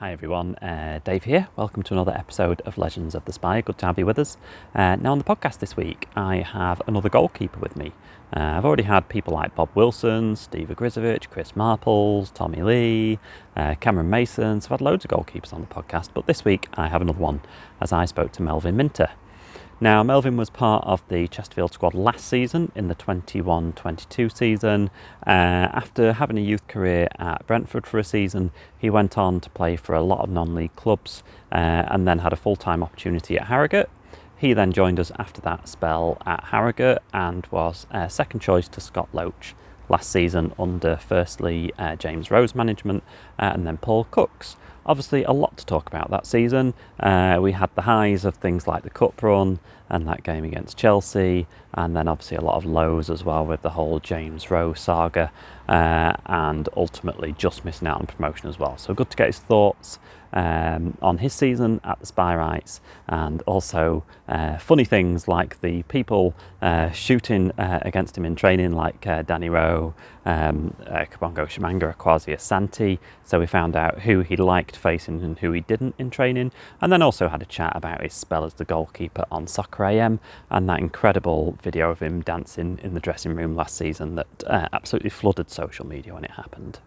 Hi everyone, Dave here. Welcome to another episode of Legends of the Spy. Good to have you with us. Now on the podcast this week, I have another goalkeeper with me. I've already had people like Bob Wilson, Steve Ogrizovic, Chris Marples, Tommy Lee, Cameron Mason. So I've had loads of goalkeepers on the podcast, but this week I have another one as I spoke to Melvin Minter. Now, Melvin was part of the Chesterfield squad last season in the 21-22 season. After having a youth career at Brentford for a season, he went on to play for a lot of non-league clubs and then had a full-time opportunity at Harrogate. He then joined us after that spell at Harrogate and was second choice to Scott Loach last season under firstly James Rowson management and then Paul Cook's. Obviously a lot to talk about that season. We had the highs of things like the cup run and that game against Chelsea, and then obviously a lot of lows as well with the whole James Rowe saga and ultimately just missing out on promotion as well. So good to get his thoughts on his season at the Spy Rights, and also funny things like the people shooting against him in training, like Danny Rowe, Kabongo Shamanga, Kwasi Asante. So we found out who he liked facing and who he didn't in training, and then also had a chat about his spell as the goalkeeper on Soccer AM and that incredible video of him dancing in the dressing room last season that absolutely flooded social media when it happened.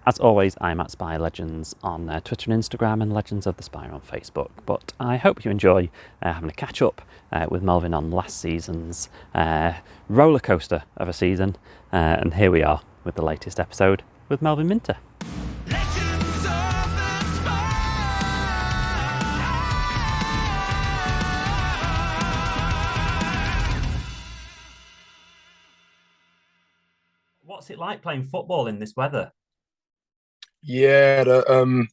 As always, I'm at Spy Legends on Twitter and Instagram, and Legends of the Spy on Facebook. But I hope you enjoy having a catch up with Melvin on last season's rollercoaster of a season. And here we are with the latest episode with Melvin Minter. Legends of the Spy. What's it like playing football in this weather? Yeah, the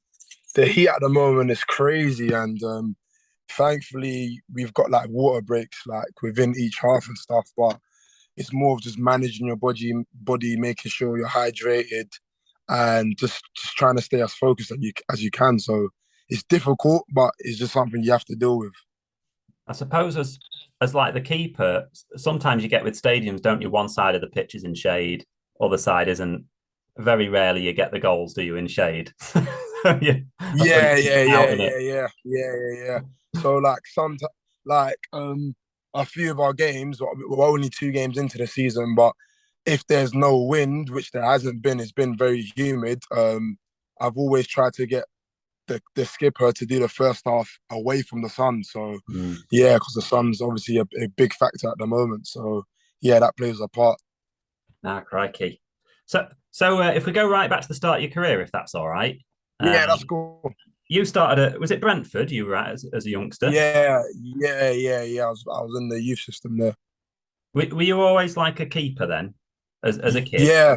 heat at the moment is crazy, and thankfully we've got like water breaks like within each half and stuff. But it's more of just managing your body, making sure you're hydrated, and just trying to stay as focused as you can. So it's difficult, but it's just something you have to deal with. I suppose as like the keeper, sometimes you get with stadiums, don't you? One side of the pitch is in shade, other side isn't. Very rarely you get the goals, do you, in shade? Yeah, I suppose Yeah, you yeah, keep out yeah, in it. yeah, yeah, yeah, yeah, yeah. So like like a few of our games, we're only 2 games into the season, but if there's no wind, which there hasn't been, it's been very humid. I've always tried to get the skipper to do the first half away from the sun. So yeah, because the sun's obviously a big factor at the moment. So yeah, that plays a part. Ah, crikey. So if we go right back to the start of your career, if that's all right. Yeah, that's Um, cool. you started was it Brentford you were at as a youngster? Yeah, yeah, yeah, yeah. I was in the youth system there. Were you always like a keeper then, as a kid? Yeah,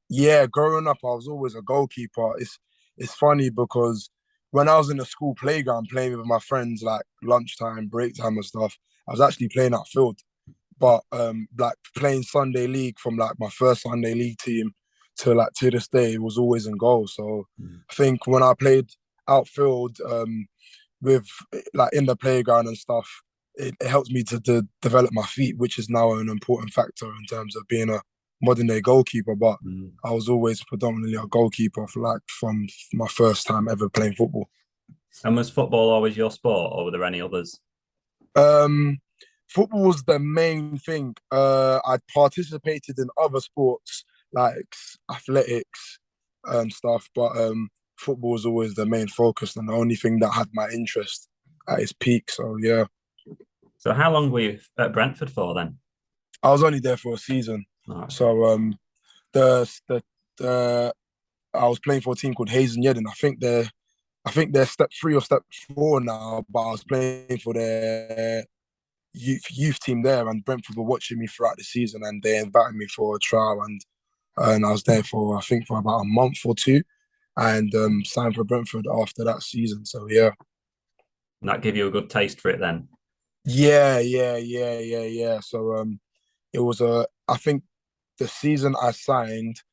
yeah. Growing up, I was always a goalkeeper. It's funny because when I was in the school playground playing with my friends, like lunchtime, break time and stuff, I was actually playing outfield. But like playing Sunday league from like my first Sunday league team to this day, it was always in goal. So I think when I played outfield with like in the playground and stuff, it helps me to develop my feet, which is now an important factor in terms of being a modern day goalkeeper. But I was always predominantly a goalkeeper for like from my first time ever playing football. And was football always your sport, or were there any others? Um, Football was the main thing. I participated in other sports like athletics and stuff, but football was always the main focus and the only thing that had my interest at its peak. So yeah, So how long were you at Brentford for then? I was only there for a season. Oh, okay. So the the I was playing for a team called Hazen Yedden. I think they're step 3 or step 4 now, but I was playing for their youth team there, and Brentford were watching me throughout the season, and they invited me for a trial, and I was there for I think for about a month or two, and signed for Brentford after that season. So yeah, And that give you a good taste for it then? yeah, yeah, yeah, yeah, yeah. So it was I think the season I signed,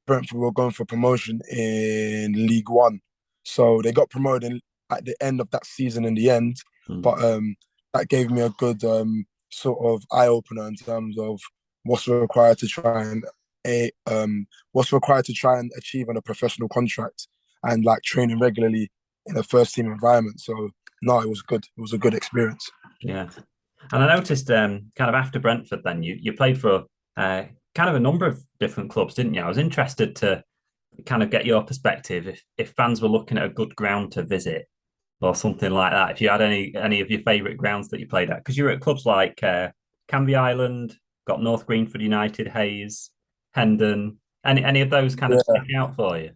Brentford were going for promotion in League One, so they got promoted at the end of that season in the end. But that gave me a good sort of eye opener in terms of what's required to try and a what's required to try and achieve on a professional contract. and like training regularly in a first team environment. So no, it was good. It was a good experience. Yeah. And I noticed kind of after Brentford, then you played for kind of a number of different clubs, didn't you? I was interested to kind of get your perspective if fans were looking at a good ground to visit or something like that. If you had any of your favourite grounds that you played at, because you were at clubs like Canvey Island, got North Greenford United, Hayes, Hendon. Any of those kind of Yeah, stick out for you?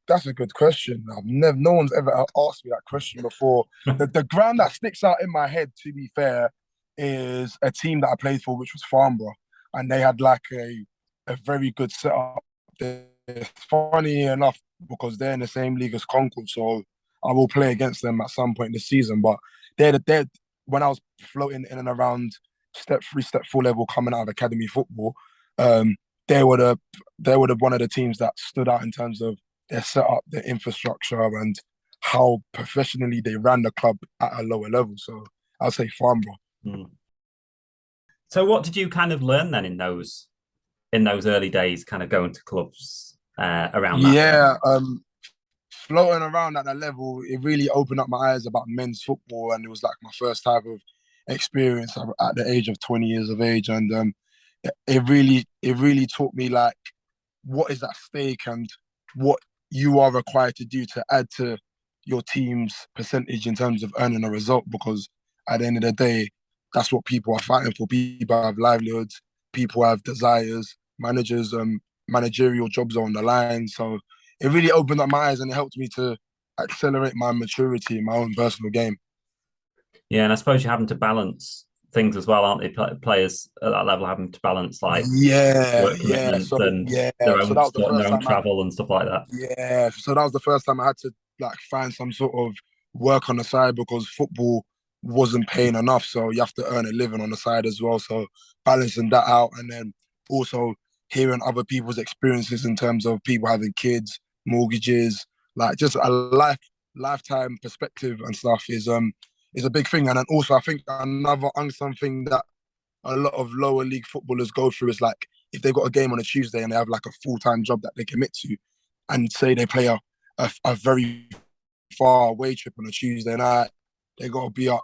that's a good question. No one's ever asked me that question before. The ground that sticks out in my head, to be fair, is a team that I played for, which was Farnborough, and they had like a very good setup. It's funny enough because they're in the same league as Concord, so I will play against them at some point this season. But they're when I was floating in and around step 3, step 4 level coming out of academy football, um, they were the one of the teams that stood out in terms of their setup, their infrastructure, and how professionally they ran the club at a lower level. So I'll say Farnborough. Mm. So what did you kind of learn then in those early days, kind of going to clubs around that level? Yeah, floating around at that level, it really opened up my eyes about men's football, and it was like my first type of experience at the age of 20 years of age, and it really taught me like what is at stake and what you are required to do to add to your team's percentage in terms of earning a result. Because at the end of the day, that's what people are fighting for. People have livelihoods, people have desires, managerial jobs are on the line. So it really opened up my eyes and it helped me to accelerate my maturity in my own personal game. Yeah, and I suppose you're having to balance things as well, aren't they? Players at that level having to balance like Yeah, work yeah. commitments So and yeah, their so own that was the sport and their first own time I travel and stuff like that. yeah, so that was the first time I had to like find some sort of work on the side because football wasn't paying enough. So you have to earn a living on the side as well. So balancing that out and then also hearing other people's experiences in terms of people having kids, mortgages, like just a lifetime perspective and stuff is a big thing. And then also I think another unsung thing that a lot of lower league footballers go through is like if they've got a game on a Tuesday and they have like a full-time job that they commit to, and say they play a very far away trip on a Tuesday night, they got to be up.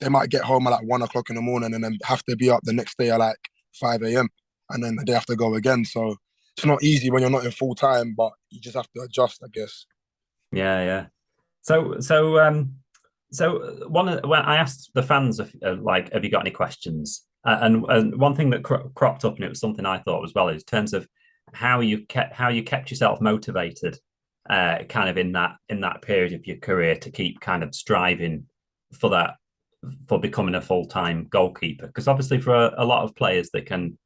They might get home at like 1 o'clock in the morning and then have to be up the next day at like 5 a.m. and then they have to go again. So it's not easy when you're not in full time, but you just have to adjust, I guess. Yeah, yeah. So when I asked the fans like, have you got any questions? And one thing that cropped up, and it was something I thought as well, is in terms of how you kept yourself motivated, kind of in that period of your career to keep kind of striving for that for becoming a full-time goalkeeper. Because obviously, for a lot of players, they can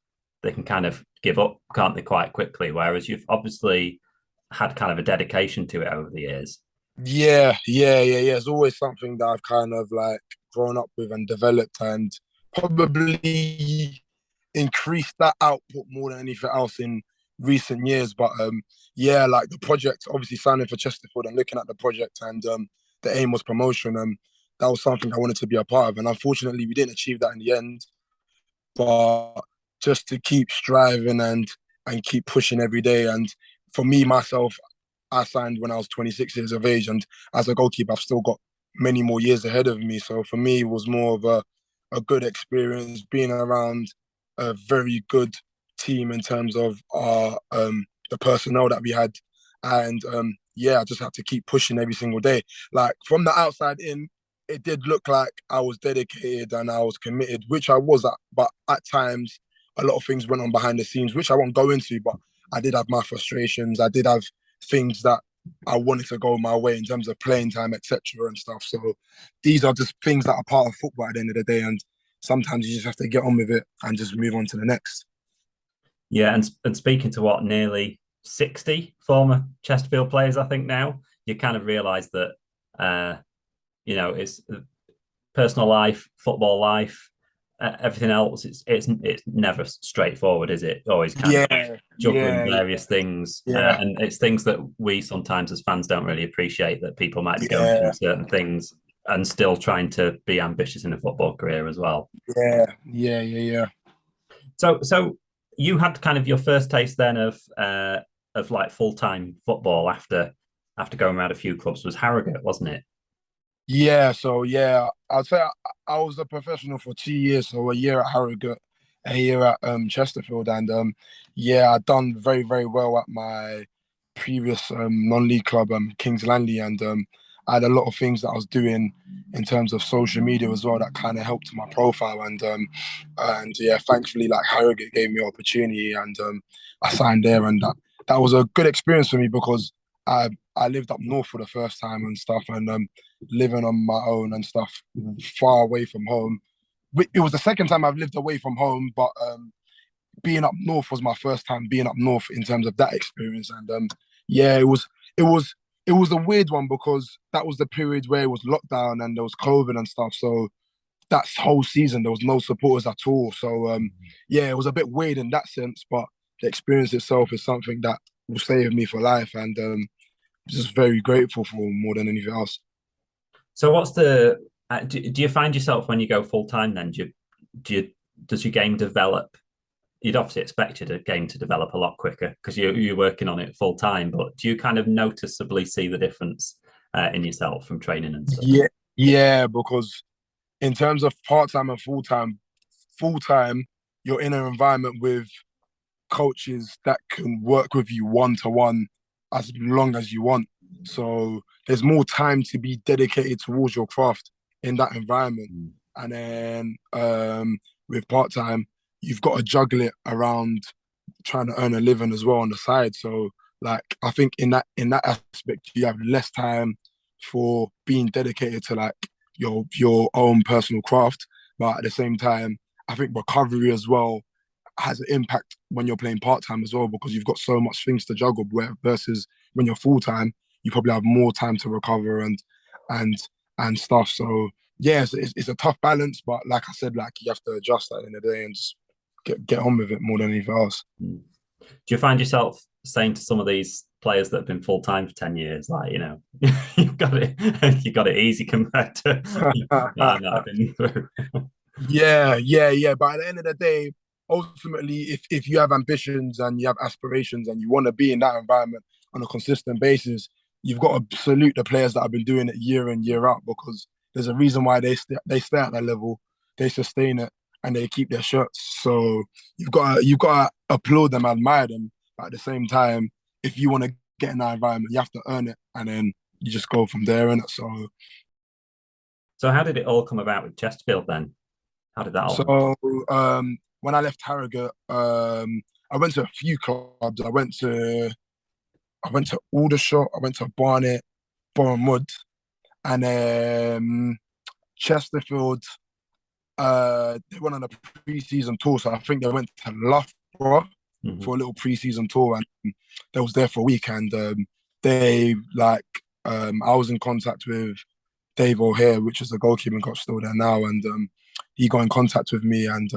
kind of give up, can't they, quite quickly? Whereas you've obviously had kind of a dedication to it over the years. Yeah. It's always something that I've kind of like grown up with and developed and probably increased that output more than anything else in recent years. But yeah, like the project, obviously signing for Chesterfield and looking at the project and the aim was promotion. That was something I wanted to be a part of. And unfortunately, we didn't achieve that in the end. But just to keep striving and keep pushing every day. And for me, myself, I signed when I was 26 years of age. And as a goalkeeper, I've still got many more years ahead of me. So for me, it was more of a good experience being around a very good team in terms of the personnel that we had. And yeah, I just had to keep pushing every single day. Like from the outside in, it did look like I was dedicated and I was committed, which I was at. But at times, a lot of things went on behind the scenes, which I won't go into. But I did have my frustrations. I did have things that I wanted to go my way in terms of playing time, etc. and stuff. So these are just things that are part of football at the end of the day. And sometimes you just have to get on with it and just move on to the next. Yeah, and speaking to what, nearly 60 former Chesterfield players, I think now, you kind of realise that it's personal life, football life, everything else. It's never straightforward, is it? Always kind of Yeah, juggling yeah, various things, yeah, and it's things that we sometimes as fans don't really appreciate, that people might be going through yeah, certain things and still trying to be ambitious in a football career as well. yeah. So you had kind of your first taste then of like full time football after after going around a few clubs was Harrogate, wasn't it? Yeah, so yeah, I'd say I was a professional for 2 years, so a year at Harrogate, a year at Chesterfield, and yeah, I done very very well at my previous non-league club, Kings Langley, and I had a lot of things that I was doing in terms of social media as well that kind of helped my profile, and yeah, thankfully like Harrogate gave me an opportunity, and I signed there, and that was a good experience for me because I lived up north for the first time and stuff, and living on my own and stuff, far away from home. It was the second time I've lived away from home, but being up north was my first time being up north in terms of that experience. And yeah, it was it was a weird one because that was the period where it was lockdown and there was COVID and stuff. So that whole season there was no supporters at all. So yeah, it was a bit weird in that sense, but the experience itself is something that will stay with me for life, and just very grateful for more than anything else. So what's the do you find yourself when you go full time then do you does your game develop? You'd obviously expected a game to develop a lot quicker because you're working on it full time, but do you kind of noticeably see the difference in yourself from training and stuff? Yeah, yeah, because in terms of part time and full time, you're in an environment with coaches that can work with you one to one as long as you want. So there's more time to be dedicated towards your craft in that environment. Mm. And then with part time, you've got to juggle it around trying to earn a living as well on the side. So like I think in that aspect, you have less time for being dedicated to like your own personal craft. But at the same time, I think recovery as well has an impact when you're playing part time as well because you've got so much things to juggle. Where versus when you're full time, you probably have more time to recover and and stuff. So yeah, it's a tough balance, but like I said, like you have to adjust that in the day and just get on with it more than anything else. Mm. Do you find yourself saying to some of these players that have been full time for 10 years, like, you've got it, you got it easy compared to that I've been through? Yeah. But at the end of the day, ultimately, if you have ambitions and you have aspirations and you want to be in that environment on a consistent basis, you've got to salute the players that have been doing it year in year out because there's a reason why they stay at that level, they sustain it, and they keep their shirts. So you've got to applaud them, admire them. But at the same time, if you want to get in that environment, you have to earn it, and then you just go from there. And so So how did it all come about with Chesterfield then? How did that all happen? So when I left Harrogate, I went to a few clubs. I went to Aldershot, I went to Barnet, Bournemouth, and Chesterfield. They went on a pre-season tour, so I think they went to Loughborough Mhm. for a little pre-season tour, and they was there for a week. And they like I was in contact with Dave OHara, which is the goalkeeping coach still there now, and he got in contact with me, and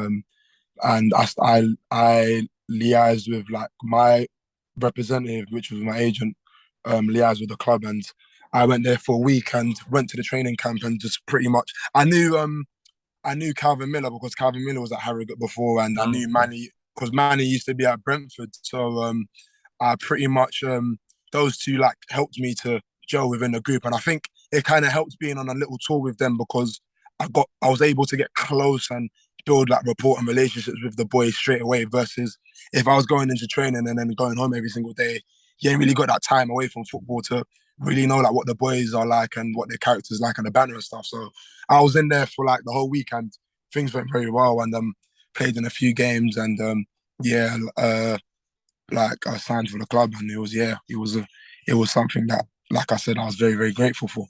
I liaised with like my representative, which was my agent, liaised with the club, and I went there for a week and went to the training camp and just pretty much I knew Calvin Miller because Calvin Miller was at Harrogate before, and I Oh, knew okay. Manny because Manny used to be at Brentford. So I pretty much those two like helped me to gel within the group, and I think it kind of helped being on a little tour with them because I was able to get close and build like rapport and relationships with the boys straight away. Versus if I was going into training and then going home every single day, you ain't really got that time away from football to really know like what the boys are like and what their characters like and the banner and stuff. So I was in there for like the whole week and things went very well and played in a few games and yeah, like I signed for the club and it was yeah, it was something that like I said I was very very grateful for.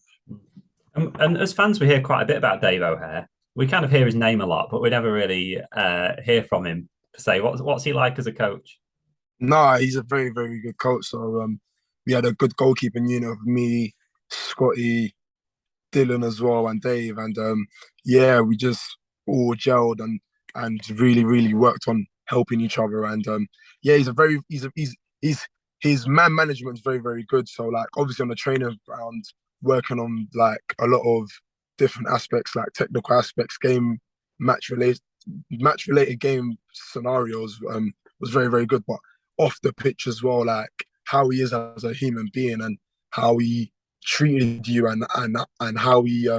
And as fans, we hear quite a bit about Dave O'Hare. We kind of hear his name a lot, but we never really hear from him per se. What's he like as a coach? No, he's a very very good coach. So we had a good goalkeeping unit of me, Scotty, Dylan as well, and Dave, and yeah, we just all gelled and really really worked on helping each other. And yeah, he's a very he's his man management is very very good. So like obviously on the training ground, working on like a lot of different aspects, like technical aspects, game match related match related game scenarios was very very good. But off the pitch as well, like how he is as a human being and how he treated you and how he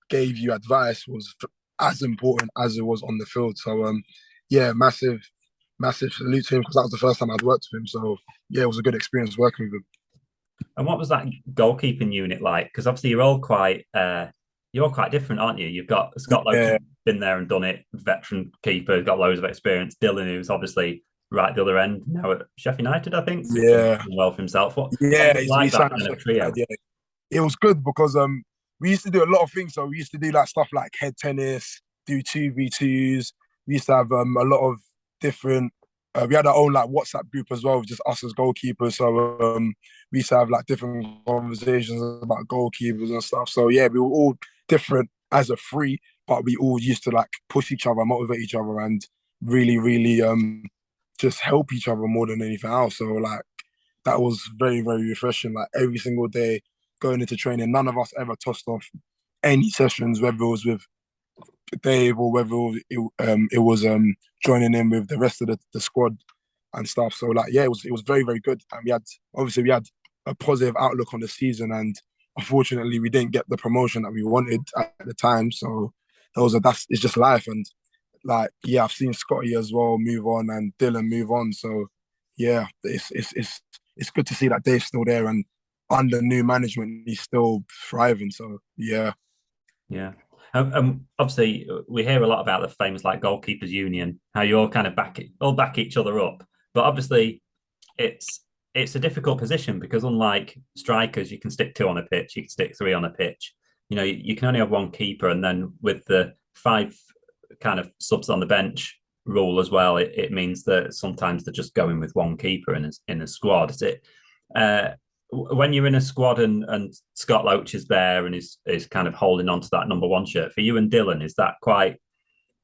gave you advice was as important as it was on the field. So yeah, massive salute to him because that was the first time I'd worked with him. So yeah, it was a good experience working with him. And what was that goalkeeping unit like? Because obviously you're all quite different, aren't you? You've got Scott Loach, Yeah, been there and done it, veteran keeper, got loads of experience. Dylan, who's obviously right at the other end now at Sheffield United, I think, done yeah, well for himself. What yeah. was it He like, that signed at kind of Sheffield trio? United, yeah. It was good because we used to do a lot of things. So we used to do like stuff like head tennis, do 2v2s. We used to have a lot of different. We had our own like WhatsApp group as well, just us as goalkeepers. So we used to have like different conversations about goalkeepers and stuff. So yeah, we were all different as a three, but we all used to like push each other, motivate each other, and really just help each other more than anything else. So like that was very refreshing. Like every single day going into training, none of us ever tossed off any sessions, whether it was with Dave or whether it was joining in with the rest of the squad and stuff. So like yeah, it was very good. And we had a positive outlook on the season, and unfortunately we didn't get the promotion that we wanted at the time. So that's it's just life. And like yeah, I've seen Scotty as well move on and Dylan move on. So yeah, it's good to see that Dave's still there and under new management he's still thriving. So yeah. Yeah. Obviously, we hear a lot about the famous like goalkeepers union, how you all kind of back each other up. But obviously, it's a difficult position because unlike strikers, you can stick two on a pitch, you can stick three on a pitch. You know, you can only have one keeper, and then with the five kind of subs on the bench rule as well, it means that sometimes they're just going with one keeper in a squad. Is it? Uh, when you're in a squad and Scott Loach is there and is kind of holding on to that number one shirt for you and Dylan, is that quite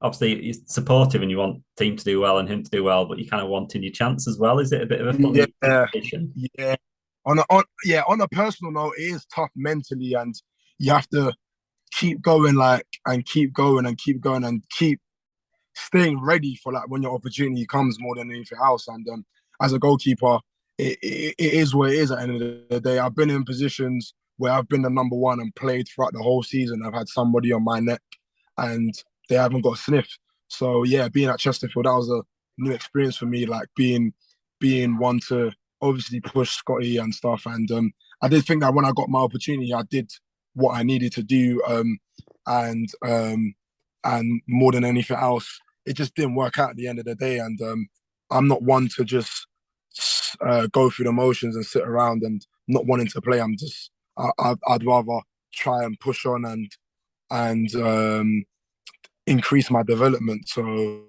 obviously he's supportive and you want team to do well and him to do well, but you kind of wanting your chance as well? Is it a bit of a funny Yeah, situation? yeah. On a personal note, it is tough mentally, and you have to keep going, like, and keep going and keep going and keep staying ready for like when your opportunity comes more than anything else. And as a goalkeeper, it is what it is. At the end of the day, I've been in positions where I've been the number one and played throughout the whole season. I've had somebody on my neck, and they haven't got a sniff. So yeah, being at Chesterfield, that was a new experience for me. Like being one to obviously push Scotty and stuff. And I did think that when I got my opportunity, I did what I needed to do. And and more than anything else, it just didn't work out at the end of the day. And I'm not one to just go through the motions and sit around and not wanting to play. I'd rather try and push on and increase my development. So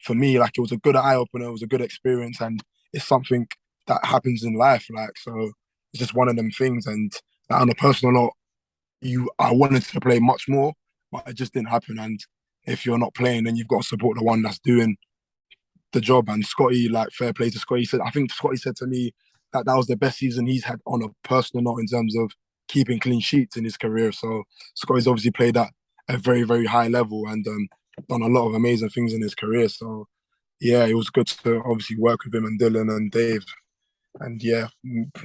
for me, like it was a good eye opener, it was a good experience, and it's something that happens in life. Like so, it's just one of them things. And like, on a personal note, I wanted to play much more, but it just didn't happen. And if you're not playing, then you've got to support the one that's doing the job. And Scotty, like fair play to Scotty, said I think Scotty said to me that that was the best season he's had on a personal note in terms of keeping clean sheets in his career. So Scotty's obviously played at a very high level and done a lot of amazing things in his career. So yeah, it was good to obviously work with him and Dylan and Dave. And yeah,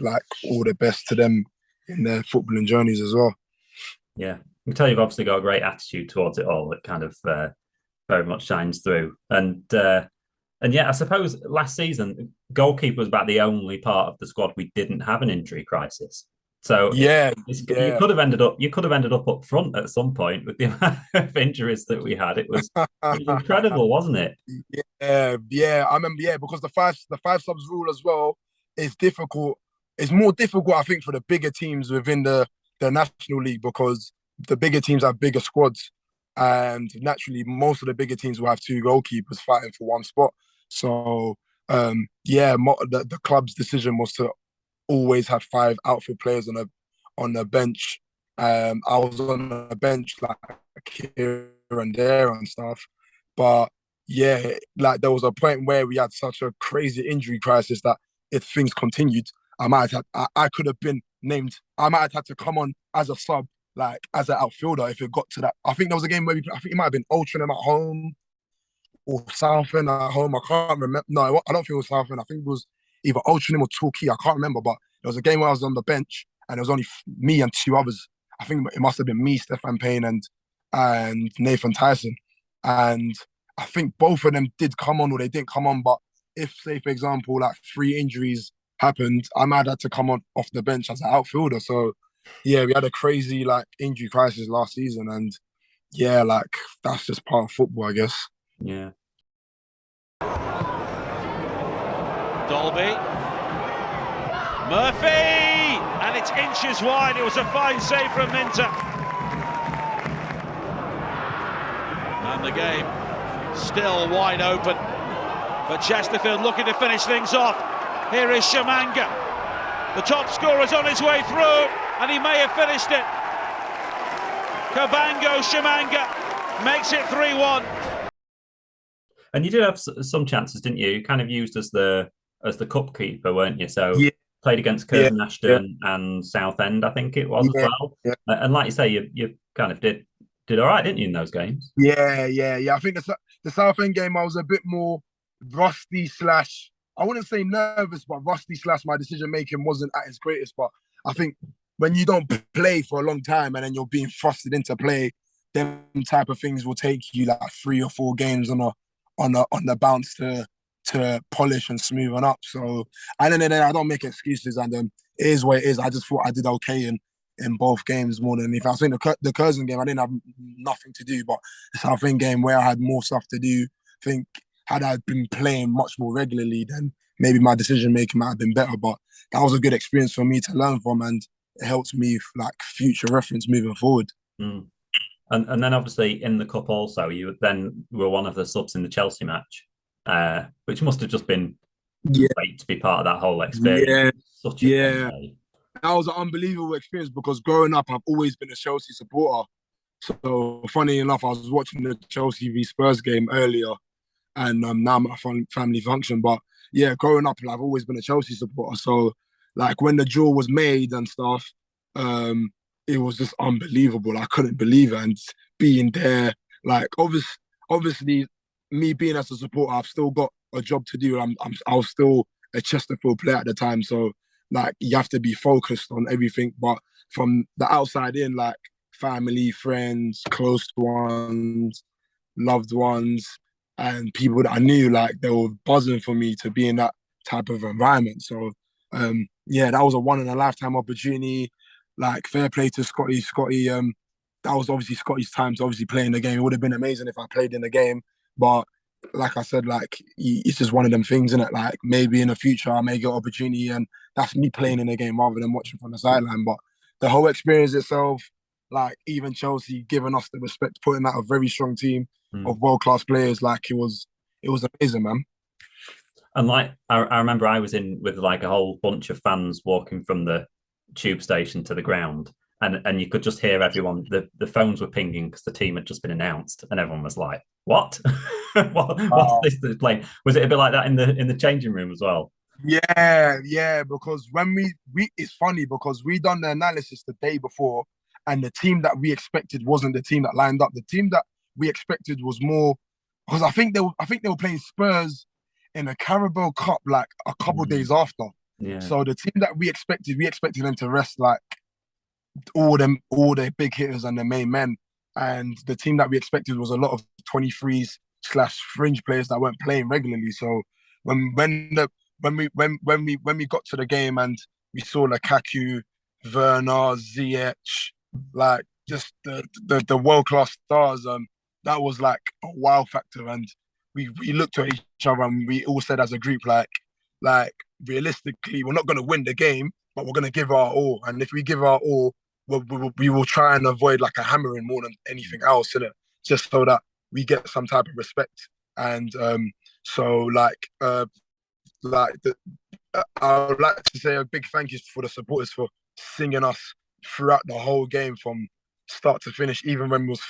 like all the best to them in their footballing journeys as well. Yeah. I can tell you've obviously got a great attitude towards it all that kind of very much shines through. And yeah, I suppose last season, goalkeeper was about the only part of the squad we didn't have an injury crisis. So Yeah, you yeah. could have ended up front at some point with the amount of injuries that we had. It was incredible, wasn't it? Yeah. I remember. Yeah, because the five subs rule as well is difficult. It's more difficult, I think, for the bigger teams within the national league because the bigger teams have bigger squads, and naturally, most of the bigger teams will have two goalkeepers fighting for one spot. So, yeah, the club's decision was to always have five outfield players on the bench. I was on the bench like here and there and stuff, but yeah, like there was a point where we had such a crazy injury crisis that if things continued, I could have been named. I might have had to come on as a sub, like as an outfielder if it got to that. I think there was a game where I think it might have been Altrincham at home or Southend at home. I can't remember. No, I don't think it was Southend. I think it was either Altrincham or Torquay. I can't remember, but there was a game where I was on the bench and it was only me and two others. I think it must have been me, Stefan Payne, and Nathan Tyson. And I think both of them did come on or they didn't come on. But if, say, for example, like 3 injuries happened, I might have had to come on off the bench as an outfielder. So, yeah, we had a crazy like injury crisis last season, and yeah, like that's just part of football, I guess. Yeah. Dolby. Murphy! And it's inches wide. It was a fine save from Minter. And the game still wide open. But Chesterfield looking to finish things off. Here is Shamanga. The top scorer's on his way through, and he may have finished it. Kabango Shamanga makes it 3-1. And you did have some chances, didn't you? You kind of used as the cup keeper, weren't you? So Yeah. played against Curzon Ashton and Southend, I think it was as well. Yeah. And like you say, you kind of did all right, didn't you, in those games? Yeah. I think the Southend game, I was a bit more rusty slash, I wouldn't say nervous, but rusty slash my decision making wasn't at its greatest. But I think when you don't play for a long time and then you're being thrusted into play, them type of things will take you like 3 or 4 games on the bounce to polish and smoothen up. So and then I don't make excuses, and it is what it is. I just thought I did okay in both games more than anything. I think the Curzon game I didn't have nothing to do, but the Southend game where I had more stuff to do, I think had I been playing much more regularly, then maybe my decision making might have been better. But that was a good experience for me to learn from, and it helps me like future reference moving forward. Mm. And then obviously in the cup also, you then were one of the subs in the Chelsea match, which must have just been great to be part of that whole experience. Such a fun day. That was an unbelievable experience because growing up, I've always been a Chelsea supporter. So funny enough, I was watching the Chelsea v Spurs game earlier, and now I'm at a family function. But yeah, growing up, I've always been a Chelsea supporter. So like when the draw was made and stuff, it was just unbelievable. I couldn't believe it, and being there, like obviously, me being as a supporter, I've still got a job to do. I was still a Chesterfield player at the time, so like you have to be focused on everything. But from the outside in, like family, friends, close ones, loved ones, and people that I knew, like they were buzzing for me to be in that type of environment. So yeah, that was a one in a lifetime opportunity. Like fair play to Scotty. That was obviously Scotty's time to obviously play in the game. It would have been amazing if I played in the game, but like I said, like it's just one of them things, isn't it? Like maybe in the future I may get opportunity, and that's me playing in the game rather than watching from the sideline. But the whole experience itself, like even Chelsea giving us the respect, putting out a very strong team of world-class players, like it was amazing, man. And like I remember I was in with like a whole bunch of fans walking from the tube station to the ground, and you could just hear everyone, the phones were pinging because the team had just been announced, and everyone was like, what? What's this playing? Was it a bit like that in the changing room as well? Yeah, because when we it's funny because we done the analysis the day before, and the team that we expected wasn't the team that lined up. The team that we expected was more, because I think they were playing Spurs in a Carabao Cup like a couple days after. Yeah. So the team that we expected them to rest like all their big hitters and their main men. And the team that we expected was a lot of 23s slash fringe players that weren't playing regularly. So when we got to the game and we saw Lukaku, Werner, Ziyech, like just the world class stars, that was like a wow factor. And we looked at each other and we all said as a group, like realistically, we're not going to win the game, but we're going to give our all. And if we give our all, we will try and avoid like a hammering more than anything else, just so that we get some type of respect. And so I would like to say a big thank you for the supporters for singing us throughout the whole game from start to finish, even when we was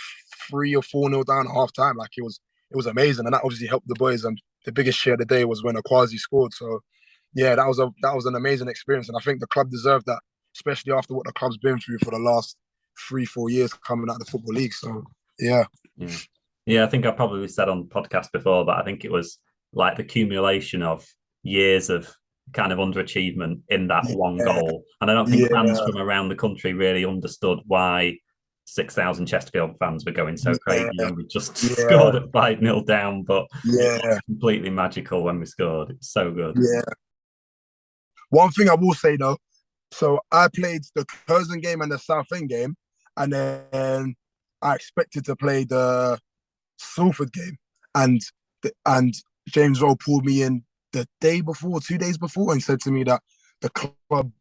3 or 4-0 down at half time. Like it was amazing, and that obviously helped the boys. And the biggest share of the day was when Akwasi scored. So yeah, that was an amazing experience, and I think the club deserved that, especially after what the club's been through for the last 3-4 years coming out of the Football League. So yeah. I think I probably said on podcast before, but I think it was like the accumulation of years of kind of underachievement in that one Yeah, goal. And I don't think fans yeah, from around the country really understood why 6,000 Chesterfield fans were going so crazy yeah, when we just yeah, scored at 5-0 down. But it yeah, was completely magical when we scored. It's so good. yeah. One thing I will say though, so I played the Curzon game and the Southend game, and then I expected to play the Salford game, and and James Rowe pulled me in the day before, 2 days before, and said to me that the club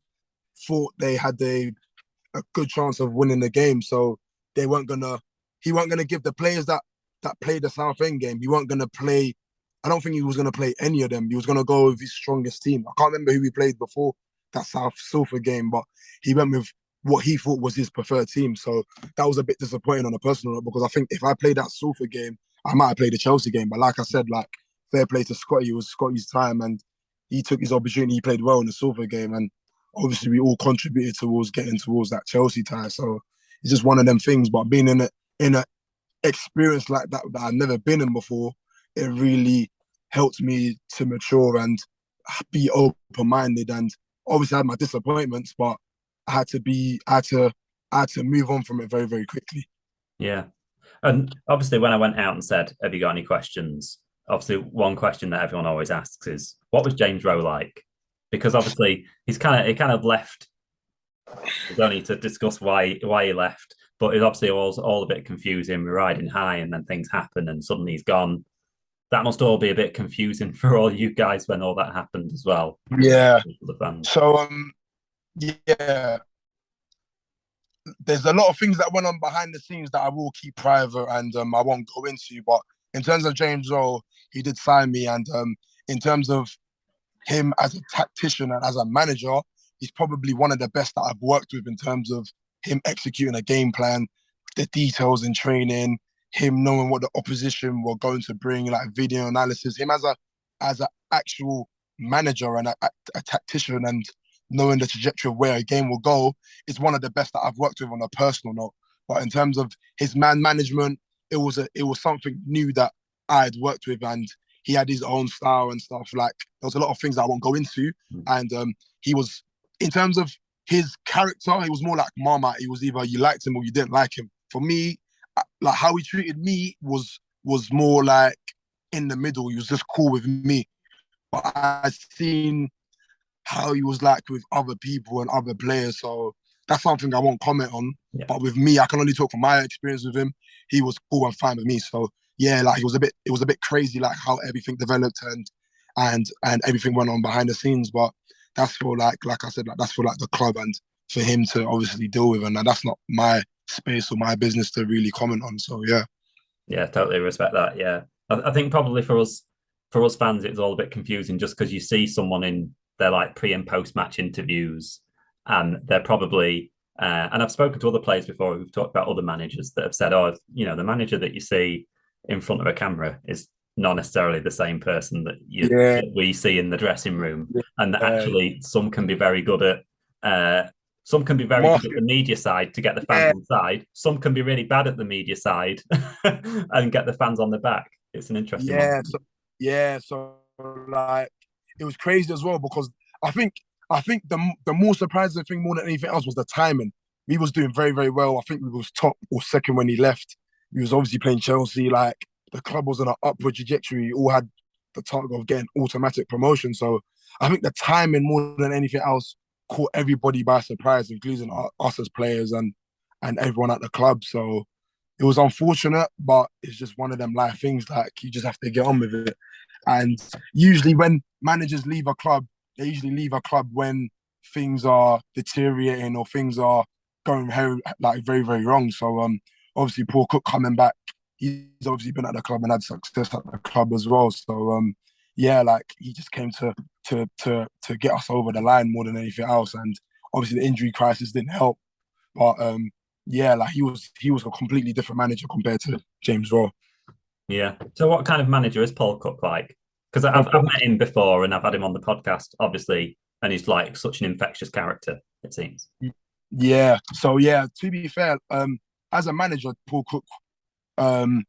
thought they had a good chance of winning the game, so they weren't gonna. He weren't gonna give the players that played the Southend game. He weren't gonna play. I don't think he was gonna play any of them. He was gonna go with his strongest team. I can't remember who he played before that South Salford game, but he went with what he thought was his preferred team. So that was a bit disappointing on a personal note because I think if I played that Salford game, I might have played the Chelsea game. But like I said, like fair play to Scotty, it was Scotty's time and he took his opportunity. He played well in the Salford game, and obviously we all contributed towards getting towards that Chelsea tie. So it's just one of them things. But being in a experience like that I've never been in before, it really helped me to mature and be open minded. And obviously I had my disappointments, but I had to move on from it very, very quickly. Yeah. And obviously, when I went out and said, "Have you got any questions?" Obviously, one question that everyone always asks is, "What was James Rowe like?" Because obviously, he kind of left. We don't need to discuss why he left, but it obviously was all a bit confusing. We're riding high, and then things happen, and suddenly he's gone. That must all be a bit confusing for all you guys when all that happened as well. Yeah. For the fans. So yeah, there's a lot of things that went on behind the scenes that I will keep private and I won't go into. But in terms of James Rowe, he did sign me, and in terms of him as a tactician and as a manager, he's probably one of the best that I've worked with in terms of him executing a game plan, the details in training, him knowing what the opposition were going to bring, like video analysis, him as an actual manager and a tactician and knowing the trajectory of where a game will go is one of the best that I've worked with on a personal note. But in terms of his man management, it was something new that I had worked with, and he had his own style and stuff. Like there was a lot of things that I won't go into, and he was in terms of his character, he was more like Marmite. He was either you liked him or you didn't like him. For me, like how he treated me was more like in the middle. He was just cool with me. But I seen how he was like with other people and other players. So that's something I won't comment on. Yeah. But with me, I can only talk from my experience with him. He was cool and fine with me. So yeah, like it was a bit crazy, like how everything developed and everything went on behind the scenes. But that's for like I said, like that's for like the club and for him to obviously deal with. And that's not my space or my business to really comment on. So yeah. Yeah, totally respect that. Yeah. I think probably for us fans, it's all a bit confusing just because you see someone in their like pre and post match interviews, and they're probably and I've spoken to other players before who've talked about other managers that have said, "Oh, the manager that you see in front of a camera is not necessarily the same person Yeah, that we see in the dressing room," and that yeah, actually some can be very good at. Some can be very good at market. the media side to get the fans Yeah, on side. Some can be really bad at the media side and get the fans on the back. It's an interesting one. yeah, so yeah, so like it was crazy as well because I think I think the more surprising thing more than anything else was the timing. We was doing very, very well. I think we was top or second when he left. We was obviously playing Chelsea. Like the club was on an upward trajectory. We all had the target of getting automatic promotion. So I think the timing more than anything else caught everybody by surprise, including us as players and everyone at the club. So it was unfortunate, but it's just one of them life things. Like you just have to get on with it. And usually, when managers leave a club, they usually leave a club when things are deteriorating or things are going very, very wrong. So obviously Paul Cook coming back, he's obviously been at the club and had success at the club as well. So yeah, like he just came to get us over the line more than anything else. And obviously the injury crisis didn't help, but yeah, like he was a completely different manager compared to James Rowe. Yeah. So, what kind of manager is Paul Cook like? Because I've met him before and I've had him on the podcast, obviously, and he's like such an infectious character. It seems. Yeah. So yeah, to be fair, as a manager, Paul Cook um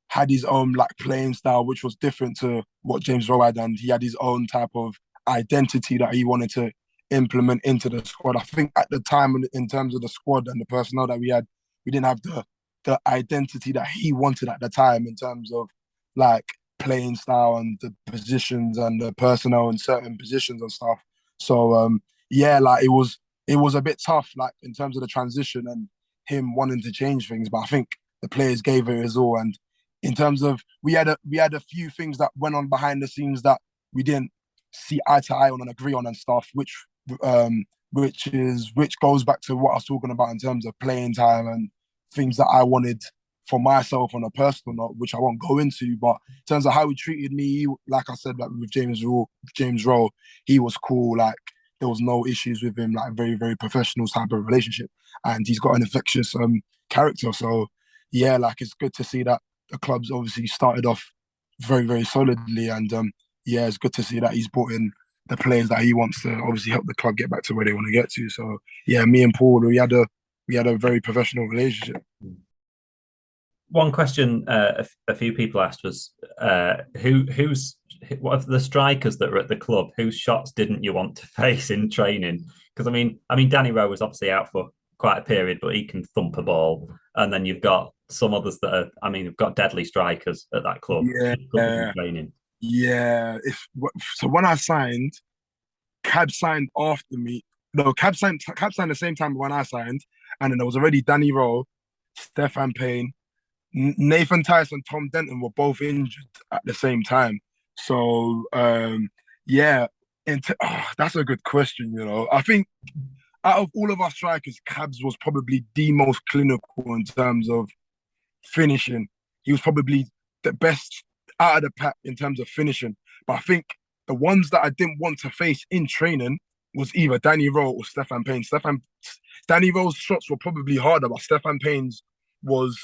had his own like playing style, which was different to what James Rowe had, and he had his own type of identity that he wanted to implement into the squad. I think at the time, in terms of the squad and the personnel that we had, we didn't have the identity that he wanted at the time in terms of like playing style and the positions and the personnel in certain positions and stuff. So yeah, like it was a bit tough, like in terms of the transition and him wanting to change things. But I think the players gave it his all. And in terms of we had a few things that went on behind the scenes that we didn't see eye to eye on and agree on and stuff, which goes back to what I was talking about in terms of playing time and things that I wanted for myself on a personal note, which I won't go into. But in terms of how he treated me, like I said, like with James Rowe, he was cool. Like there was no issues with him. Like very, very professional type of relationship, and he's got an infectious character. So yeah, like it's good to see that the club's obviously started off very, very solidly, and yeah, it's good to see that he's brought in the players that he wants to obviously help the club get back to where they want to get to. So yeah, me and Paul, we had a very professional relationship. One question a few people asked was what of the strikers that were at the club, whose shots didn't you want to face in training? Because I mean Danny Rowe was obviously out for quite a period, but he can thump a ball. And then you've got some others that are, I mean, you've got deadly strikers at that club. Yeah, training. yeah. So when I signed, Cab signed after me. No, Cab signed the same time when I signed, and then there was already Danny Rowe, Stefan Payne, Nathan Tyson, Tom Denton were both injured at the same time. So yeah, that's a good question. You know, I think out of all of our strikers, Cabs was probably the most clinical in terms of finishing. He was probably the best out of the pack in terms of finishing. But I think the ones that I didn't want to face in training was either Danny Rowe or Stefan Payne. Danny Rowe's shots were probably harder, but Stefan Payne's was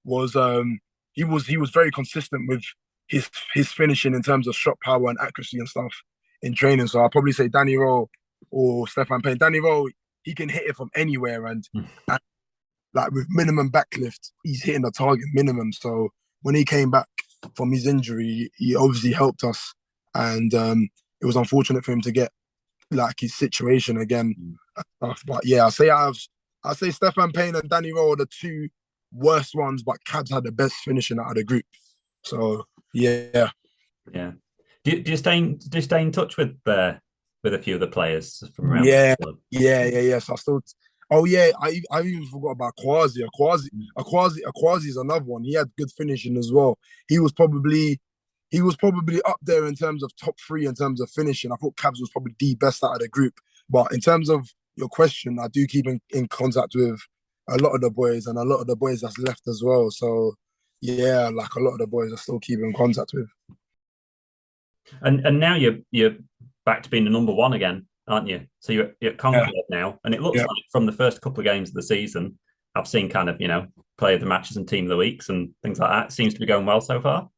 he was very consistent with his finishing in terms of shot power and accuracy and stuff in training. So I'll probably say Danny Rowe or Stefan Payne. Danny Rowe, he can hit it from anywhere, and like with minimum backlift, he's hitting the target minimum. So when he came back from his injury, he obviously helped us, and it was unfortunate for him to get like his situation again. But yeah, I say Stefan Payne and Danny Rowe are the two worst ones, but Cabs had the best finishing out of the group. So yeah. Do you stay in touch with a few of the players from around? Yeah. So I still. Oh yeah, I even forgot about Kwasi. Kwasi is another one. He had good finishing as well. He was probably up there in terms of top three in terms of finishing. I thought Cabs was probably the best out of the group. But in terms of your question, I do keep in contact with a lot of the boys and a lot of the boys that's left as well. So yeah, like a lot of the boys I still keep in contact with. And now you're back to being the number one again, aren't you? So you're at Concord now, and it looks like from the first couple of games of the season, I've seen kind of player of the matches and team of the weeks and things like that. It seems to be going well so far.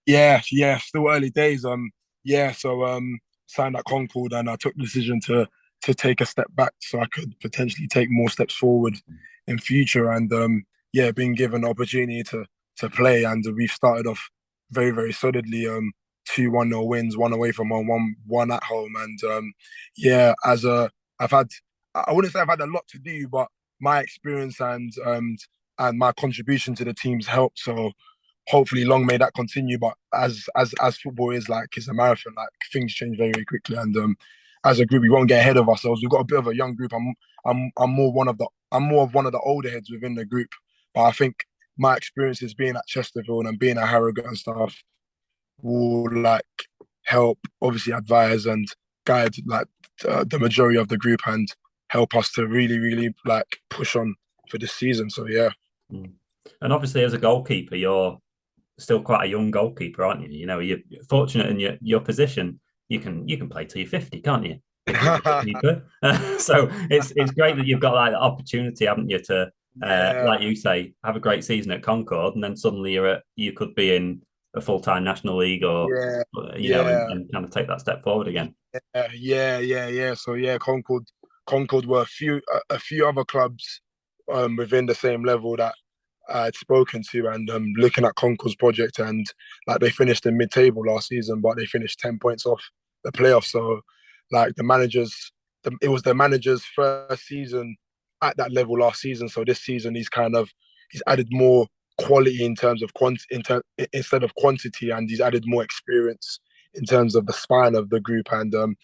Yeah, still early days. Signed at Concord, and I took the decision to take a step back so I could potentially take more steps forward in future. And being given the opportunity to play, and we've started off very, very solidly. 2-1-0 wins, one away from home, one at home, and I wouldn't say I've had a lot to do, but my experience and my contribution to the team's helped. So hopefully long may that continue. But as football is, like, it's a marathon, like things change very, very quickly, and as a group we won't get ahead of ourselves. We've got a bit of a young group. I'm more of one of the older heads within the group, but I think my experiences being at Chesterfield and being at Harrogate and stuff will like help obviously advise and guide like the majority of the group and help us to really, really like push on for this season. So yeah. And obviously as a goalkeeper, you're still quite a young goalkeeper, aren't you? You're fortunate in your position. You can play till you're 50, can't you? So it's great that you've got like the opportunity, haven't you, to like you say, have a great season at Concord, and then suddenly you could be in a full-time National League or and kind of take that step forward again. Yeah. So yeah, Concord were a few other clubs within the same level that I'd spoken to, and looking at Concord's project, and like they finished in mid-table last season, but they finished 10 points off the playoffs. So, like it was the manager's first season at that level last season. So this season he's added more quality in terms of instead of quantity, and he's added more experience in terms of the spine of the group. And the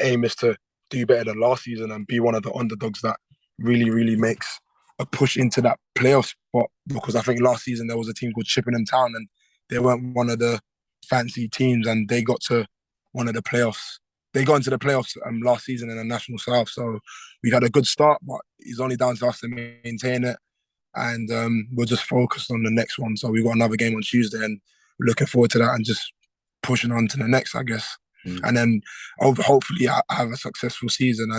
aim is to do better than last season and be one of the underdogs that really makes a push into that playoff spot. Because I think last season there was a team called Chippenham Town, and they weren't one of the fancy teams, and they got to one of the playoffs. They got into the playoffs last season in the National South. So we've had a good start, but it's only down to us to maintain it. And we're just focused on the next one. So we've got another game on Tuesday, and we're looking forward to that and just pushing on to the next, I guess. And then hopefully I have a successful season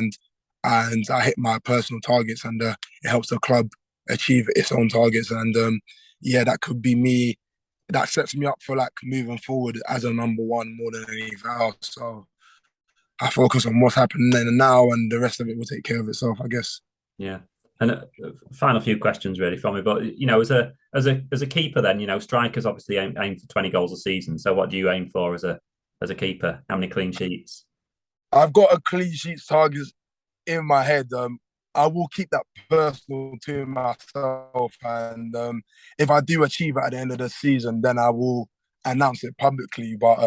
and I hit my personal targets, and it helps the club achieve its own targets. And that could be me. That sets me up for like moving forward as a number one more than anything else. So I focus on what's happening now, and the rest of it will take care of itself, I guess. Yeah. And final few questions really from me, but as a keeper, then strikers obviously aim for 20 goals a season. So what do you aim for as a keeper? How many clean sheets? I've got a clean sheets target in my head. I will keep that personal to myself, and if I do achieve it at the end of the season, then I will announce it publicly. But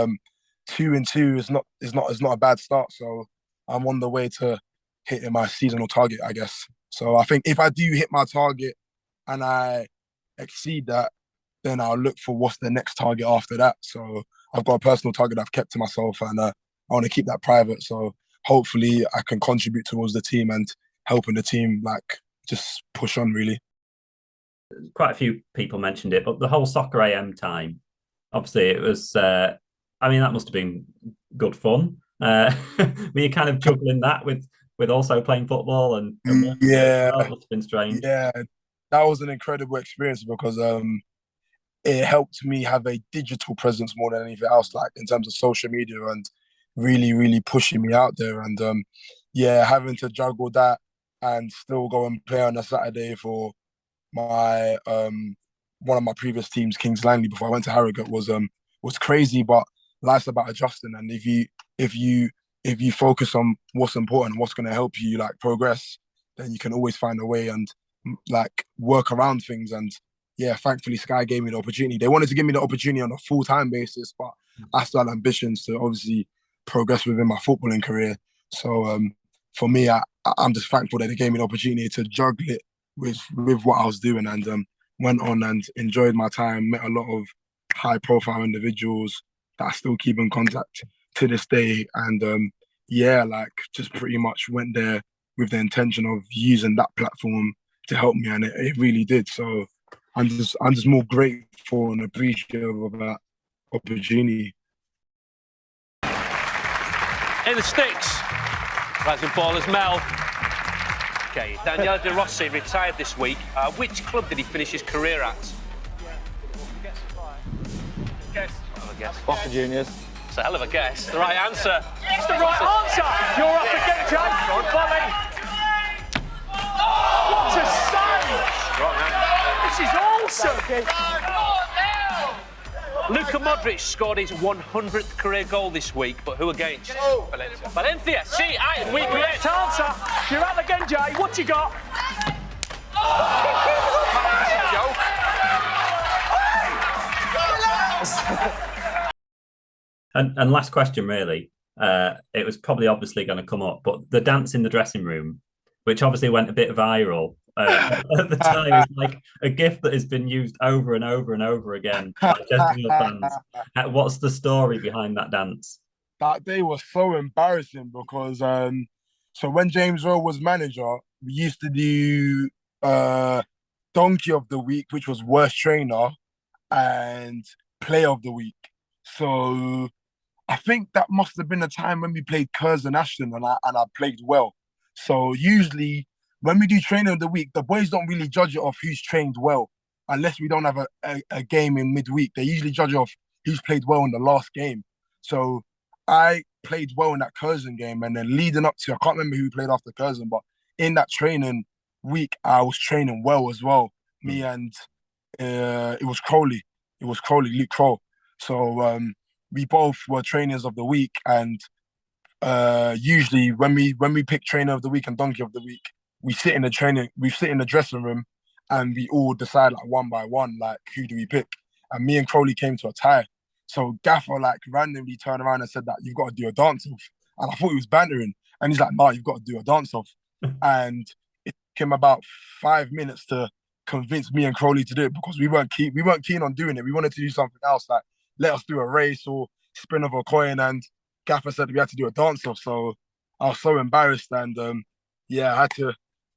2-2 is not a bad start, so I'm on the way to hitting my seasonal target, I guess. So I think if I do hit my target and I exceed that, then I'll look for what's the next target after that. So I've got a personal target I've kept to myself, and I want to keep that private. So hopefully I can contribute towards the team and helping the team like just push on, really. Quite a few people mentioned it, but the whole Soccer AM time, obviously it was, that must have been good fun. Were you kind of juggling that with also playing football and yeah, it must have been strange. Yeah, that was an incredible experience because it helped me have a digital presence more than anything else, like in terms of social media, and really pushing me out there. And having to juggle that and still go and play on a Saturday for my one of my previous teams, Kings Langley, before I went to Harrogate was crazy. But life's about adjusting, and if you focus on what's important, what's going to help you like progress, then you can always find a way and like work around things. And thankfully Sky gave me the opportunity. They wanted to give me the opportunity on a full-time basis, but I still had ambitions to obviously progress within my footballing career. So for me, I'm just thankful that they gave me the opportunity to juggle it with what I was doing, and went on and enjoyed my time, met a lot of high-profile individuals that I still keep in contact to this day. And just pretty much went there with the intention of using that platform to help me, and it really did. So I'm just more grateful and appreciative of that opportunity. In the sticks, rising ball is Mel. Okay, Daniele De Rossi retired this week. Which club did he finish his career at? Guess. Boca Juniors. It's a hell of a guess. The right answer. It's the right answer. You're up again, Jay. Volley. What a save! This is awesome. Luka Modric scored his 100th career goal this week, but who against? Valencia. Valencia. See, we Correct answer. You're up again, Jay. What you got? And last question, really. It was probably obviously going to come up, but the dance in the dressing room, which obviously went a bit viral at the time, is like a gift that has been used over and over and over again by Chesterfield fans. What's the story behind that dance? That day was so embarrassing because so when James Rowson was manager, we used to do Donkey of the Week, which was worst trainer, and Player of the Week. So I think that must have been a time when we played Curzon Ashton, and I played well. So usually when we do Trainer of the Week, the boys don't really judge it off who's trained well, unless we don't have a game in midweek. They usually judge off who's played well in the last game. So I played well in that Curzon game, and then leading up to, I can't remember who played after Curzon, but in that training week, I was training well as well. Me and it was Crowley. It was Crowley, Luke Crow. So we both were trainers of the week, and Usually when we pick trainer of the week and donkey of the week, we sit in the dressing room, and we all decide like one by one, like who do we pick. And me and Crowley came to a tie. So Gaffer like randomly turned around and said that you've got to do a dance off. And I thought he was bantering. And he's like, no, you've got to do a dance off. And it took him about 5 minutes to convince me and Crowley to do it, because we weren't keen on doing it. We wanted to do something else, like let us do a race or spin of a coin. And Gaffer said we had to do a dance off. So I was so embarrassed, and I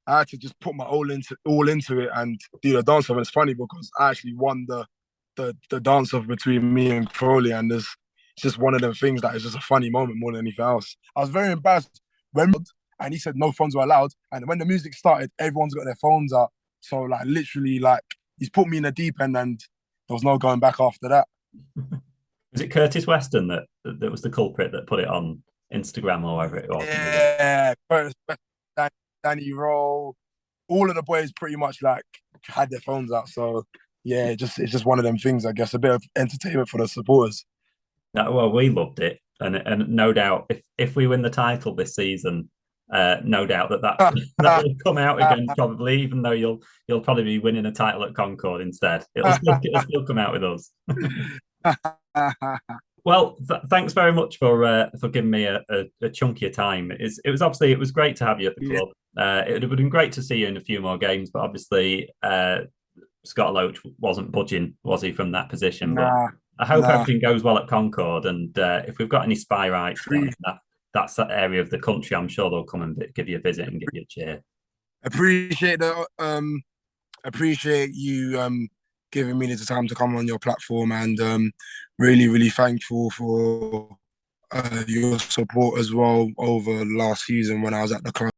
had to just put my all into it and do the dance off. And it's funny because I actually won the dance off between me and Crowley, and it's just one of them things that is just a funny moment more than anything else. I was very embarrassed and he said no phones were allowed. And when the music started, everyone's got their phones out. So like literally, like he's put me in the deep end, and there was no going back after that. Was it Curtis Weston that was the culprit that put it on Instagram or wherever it was? Yeah, Curtis Weston, Danny Rowe, all of the boys pretty much like had their phones out. So yeah, it's just one of them things, I guess, a bit of entertainment for the supporters. Well, we loved it, and no doubt if we win the title this season, no doubt that will come out again probably, even though you'll probably be winning a title at Concord instead. It'll still come out with us. Well, thanks very much for giving me a chunk of your time. It was great to have you at the club. It would have been great to see you in a few more games, but obviously Scott Loach wasn't budging, was he, from that position? But I hope everything goes well at Concord, and if we've got any spy rights down in that area of the country, I'm sure they'll come and give you a visit and give you a cheer. Appreciate you giving me the time to come on your platform, and really thankful for your support as well over last season when I was at the club.